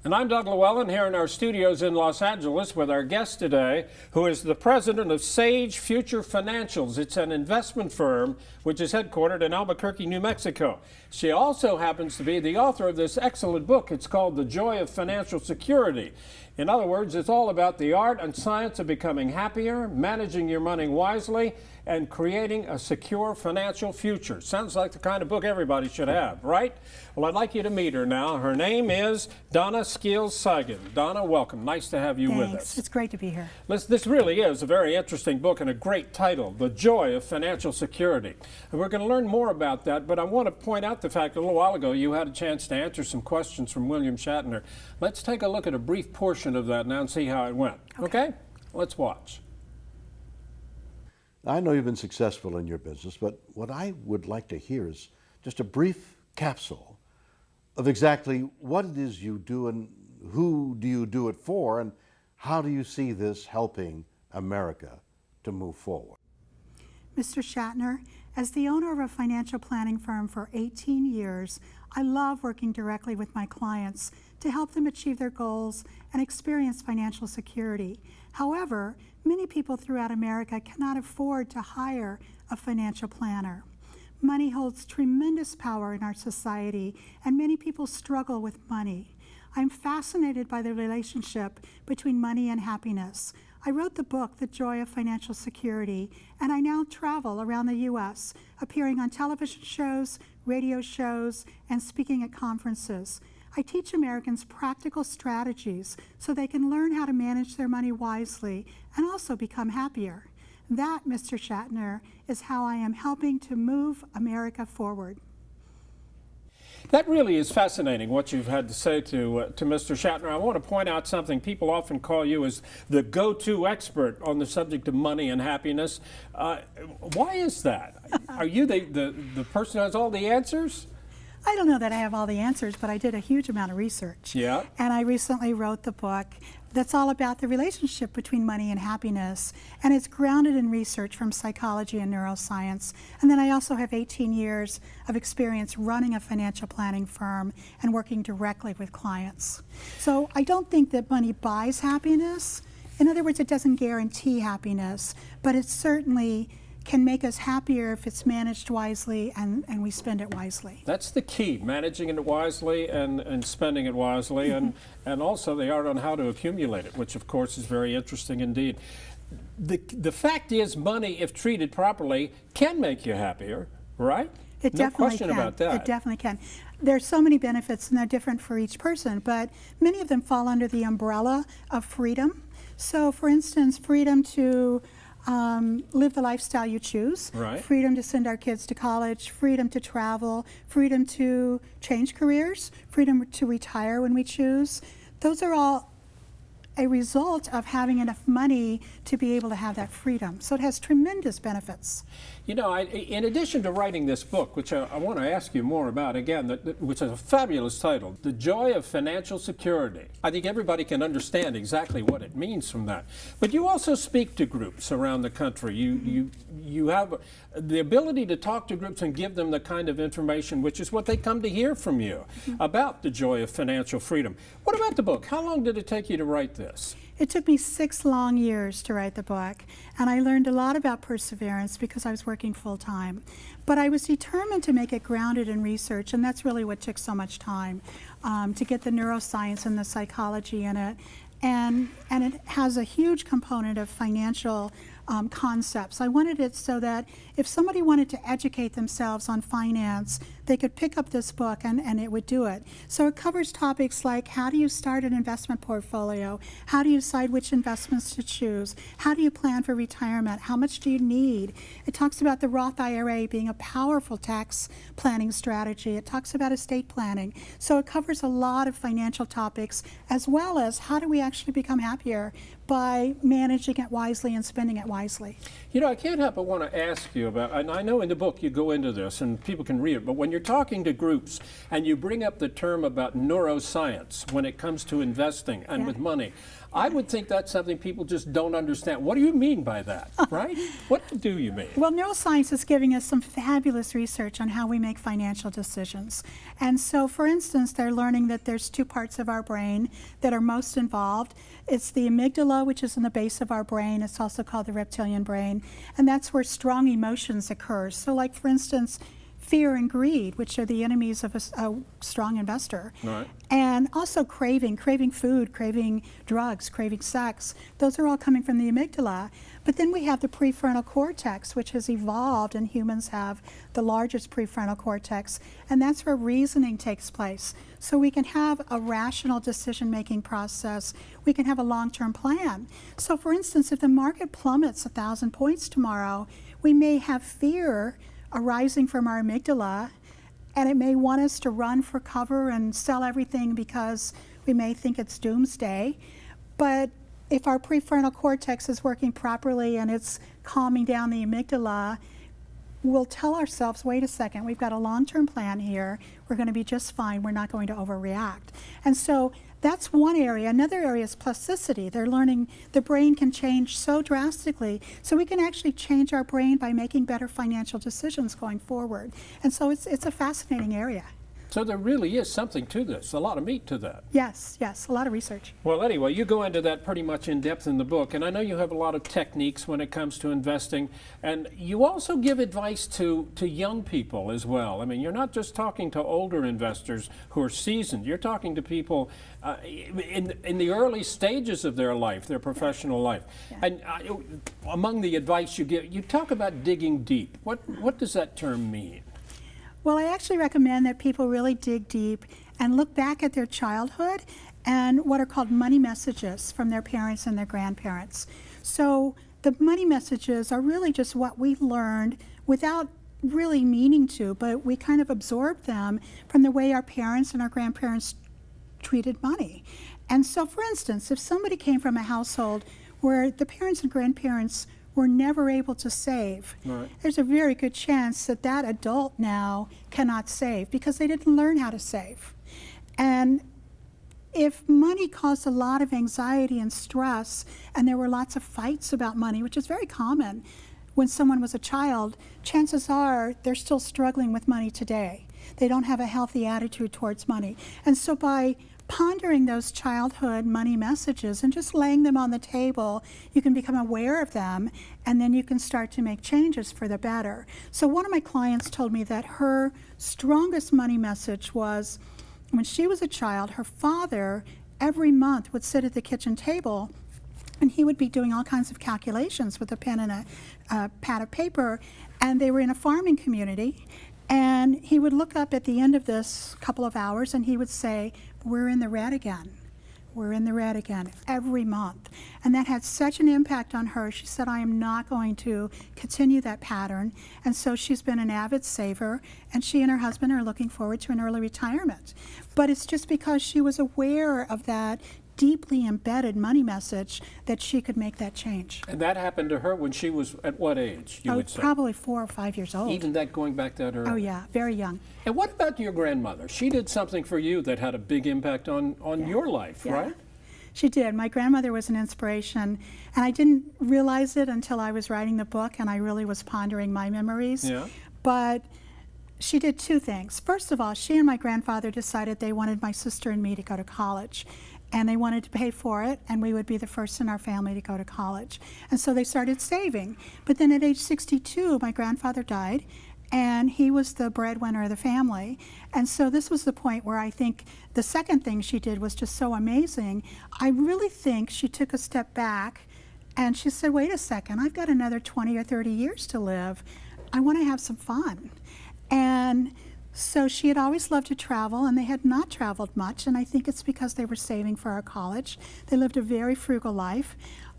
And I'm Doug Llewelyn here in our studios in Los Angeles with our guest today, who is the president of Sage Future Financials. It's an investment firm which is headquartered in Albuquerque, New Mexico. She also happens to be the author of this excellent book. It's called The Joy of Financial Security. In other words, it's all about the art and science of becoming happier, managing your money wisely, and creating a secure financial future. Sounds like the kind of book everybody should have, right? Well, I'd like you to meet her now. Her name is Donna Skeels Cygan. Donna, welcome. Nice to have you with us. It's great to be here. This really is a very interesting book and a great title, The Joy of Financial Security. And we're going to learn more about that, but I want to point out the fact that a little while ago you had a chance to answer some questions from William Shatner. Let's take a look at a brief portion of that now and see how it went. Okay? Let's watch. I know you've been successful in your business, but what I would like to hear is just a brief capsule of exactly what it is you do and who do you do it for, and how do you see this helping America to move forward? Mr. Shatner, as the owner of a financial planning firm for 18 years, I love working directly with my clients to help them achieve their goals and experience financial security. However, many people throughout America cannot afford to hire a financial planner. Money holds tremendous power in our society, and many people struggle with money. I'm fascinated by the relationship between money and happiness. I wrote the book, The Joy of Financial Security, and I now travel around the U.S., appearing on television shows, radio shows, and speaking at conferences. I teach Americans practical strategies so they can learn how to manage their money wisely and also become happier. That, Mr. Shatner, is how I am helping to move America forward. That really is fascinating, what you've had to say to Mr. Shatner. I want to point out something. People often call you as the go-to expert on the subject of money and happiness. Why is that? Are you the person who has all the answers? I don't know that I have all the answers, but I did a huge amount of research. Yeah. And I recently wrote the book that's all about the relationship between money and happiness, and it's grounded in research from psychology and neuroscience. And then I also have 18 years of experience running a financial planning firm and working directly with clients. So I don't think that money buys happiness. In other words, it doesn't guarantee happiness, but it certainly can make us happier if it's managed wisely and we spend it wisely. That's the key, managing it wisely and spending it wisely, and also the art on how to accumulate it, which of course is very interesting indeed. The fact is, money, if treated properly, can make you happier, right? It no definitely question can. about that. It definitely can. There's so many benefits, and they're different for each person, but many of them fall under the umbrella of freedom. So for instance, freedom to live the lifestyle you choose, right. Freedom to send our kids to college, freedom to travel, freedom to change careers, freedom to retire when we choose. Those are all a result of having enough money to be able to have that freedom. So it has tremendous benefits. You know, in addition to writing this book, which I want to ask you more about again, which is a fabulous title, The Joy of Financial Security. I think everybody can understand exactly what it means from that. But you also speak to groups around the country. You have the ability to talk to groups and give them the kind of information which is what they come to hear from you about the joy of financial freedom. What about the book? How long did it take you to write this? It took me 6 long years to write the book, and I learned a lot about perseverance because I was working full-time. But I was determined to make it grounded in research, and that's really what took so much time, to get the neuroscience and the psychology in it. And it has a huge component of financial concepts. I wanted it so that if somebody wanted to educate themselves on finance, they could pick up this book and it would do it. So it covers topics like, how do you start an investment portfolio? How do you decide which investments to choose? How do you plan for retirement? How much do you need? It talks about the Roth IRA being a powerful tax planning strategy. It talks about estate planning. So it covers a lot of financial topics, as well as how do we actually become happier by managing it wisely and spending it wisely. wisely. You know, I can't help but want to ask you about, and I know in the book you go into this and people can read it, but when you're talking to groups and you bring up the term about neuroscience when it comes to investing and with money, I would think that's something people just don't understand. What do you mean by that, right? What do you mean? Well, neuroscience is giving us some fabulous research on how we make financial decisions. And so, for instance, they're learning that there's two parts of our brain that are most involved. It's the amygdala, which is in the base of our brain. It's also called the reptilian brain. And that's where strong emotions occur. So, like, for instance, fear and greed, which are the enemies of a strong investor. Right. And also craving food, craving drugs, craving sex. Those are all coming from the amygdala. But then we have the prefrontal cortex, which has evolved, and humans have the largest prefrontal cortex, and that's where reasoning takes place. So we can have a rational decision-making process. We can have a long-term plan. So for instance, if the market plummets 1,000 points tomorrow, we may have fear arising from our amygdala, and it may want us to run for cover and sell everything because we may think it's doomsday. But if our prefrontal cortex is working properly and it's calming down the amygdala, we'll tell ourselves, wait a second, we've got a long-term plan here, we're going to be just fine, we're not going to overreact. And so that's one area. Another area is plasticity. They're learning the brain can change so drastically, so we can actually change our brain by making better financial decisions going forward. And so it's a fascinating area. So there really is something to this, a lot of meat to that. Yes, a lot of research. Well, anyway, you go into that pretty much in depth in the book, and I know you have a lot of techniques when it comes to investing, and you also give advice to young people as well. I mean, you're not just talking to older investors who are seasoned, you're talking to people in the early stages of their life, their professional life. Yeah. And among the advice you give, you talk about digging deep. What does that term mean? Well, I actually recommend that people really dig deep and look back at their childhood and what are called money messages from their parents and their grandparents. So the money messages are really just what we learned without really meaning to, but we kind of absorbed them from the way our parents and our grandparents treated money. And so, for instance, if somebody came from a household where the parents and grandparents were never able to save, right, there's a very good chance that that adult now cannot save because they didn't learn how to save. And if money caused a lot of anxiety and stress, and there were lots of fights about money, which is very common when someone was a child, chances are they're still struggling with money today. They don't have a healthy attitude towards money. And so by pondering those childhood money messages and just laying them on the table, you can become aware of them, and then you can start to make changes for the better. So one of my clients told me that her strongest money message was when she was a child, her father every month would sit at the kitchen table and he would be doing all kinds of calculations with a pen and a pad of paper, and they were in a farming community. And he would look up at the end of this couple of hours and he would say, "We're in the red again. We're in the red again," every month. And that had such an impact on her. She said, "I am not going to continue that pattern." And so she's been an avid saver, and she and her husband are looking forward to an early retirement. But it's just because she was aware of that deeply embedded money message that she could make that change. And that happened to her when she was at what age, you would say? Probably 4 or 5 years old. Even that going back that early? Oh yeah, very young. And what about your grandmother? She did something for you that had a big impact on your life, right? She did. My grandmother was an inspiration, and I didn't realize it until I was writing the book and I really was pondering my memories. Yeah. But she did two things. First of all, she and my grandfather decided they wanted my sister and me to go to college. And they wanted to pay for it, and we would be the first in our family to go to college. And so they started saving. But then at age 62, my grandfather died, and he was the breadwinner of the family. And so this was the point where I think the second thing she did was just so amazing. I really think she took a step back, and she said, wait a second, I've got another 20 or 30 years to live. I want to have some fun. And so she had always loved to travel, and they had not traveled much, and I think it's because they were saving for our college. They lived a very frugal life.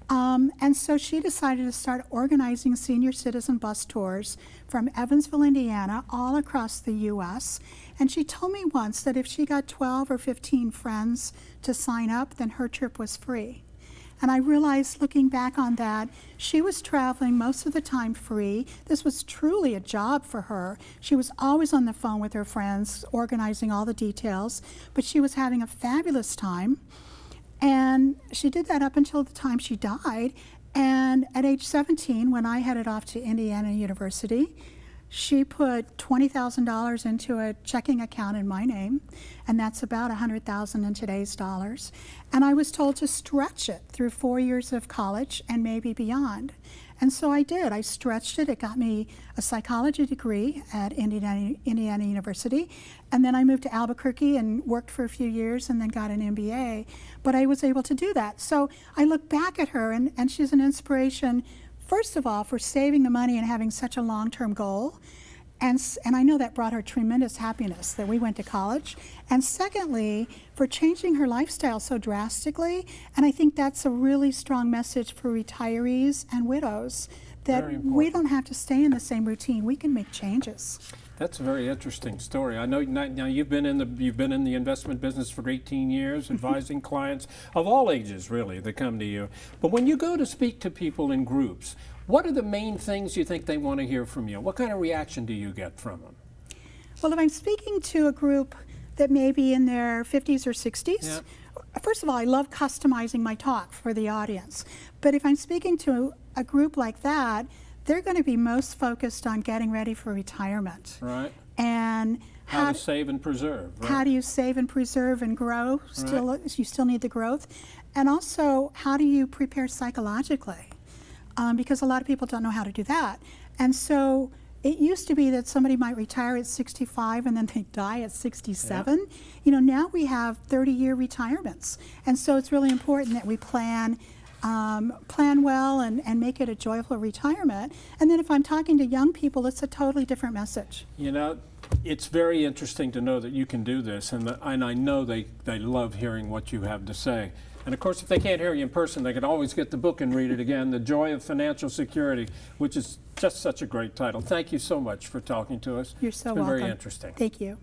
And so she decided to start organizing senior citizen bus tours from Evansville, Indiana, all across the U.S. And she told me once that if she got 12 or 15 friends to sign up, then her trip was free. And I realized looking back on that, she was traveling most of the time free. This was truly a job for her. She was always on the phone with her friends, organizing all the details, but she was having a fabulous time. And she did that up until the time she died. And at age 17, when I headed off to Indiana University, she put $20,000 into a checking account in my name, and that's about $100,000 in today's dollars. And I was told to stretch it through 4 years of college and maybe beyond. And so I did. I stretched it. It got me a psychology degree at Indiana University. And then I moved to Albuquerque and worked for a few years and then got an MBA. But I was able to do that. So I look back at her, and she's an inspiration, first of all, for saving the money and having such a long-term goal. And I know that brought her tremendous happiness that we went to college. And secondly, for changing her lifestyle so drastically. And I think that's a really strong message for retirees and widows, that we don't have to stay in the same routine. We can make changes. That's a very interesting story. I know now you've been in the investment business for 18 years, advising clients of all ages, really, that come to you. But when you go to speak to people in groups, what are the main things you think they want to hear from you? What kind of reaction do you get from them? Well, if I'm speaking to a group that may be in their 50s or 60s, first of all, I love customizing my talk for the audience. But if I'm speaking to a group like that, they're going to be most focused on getting ready for retirement. Right. And how to save and preserve. Right? How do you save and preserve and grow? You still need the growth. And also, how do you prepare psychologically? Because a lot of people don't know how to do that. And so it used to be that somebody might retire at 65 and then they die at 67. Yeah. You know, now we have 30-year retirements. And so it's really important that we plan well and make it a joyful retirement. And then if I'm talking to young people, it's a totally different message. You know, it's very interesting to know that you can do this, and I know they love hearing what you have to say. And of course, if they can't hear you in person, they can always get the book and read it again, The Joy of Financial Security, which is just such a great title. Thank you so much for talking to us. You're so welcome. It's been welcome. very interesting. Thank you.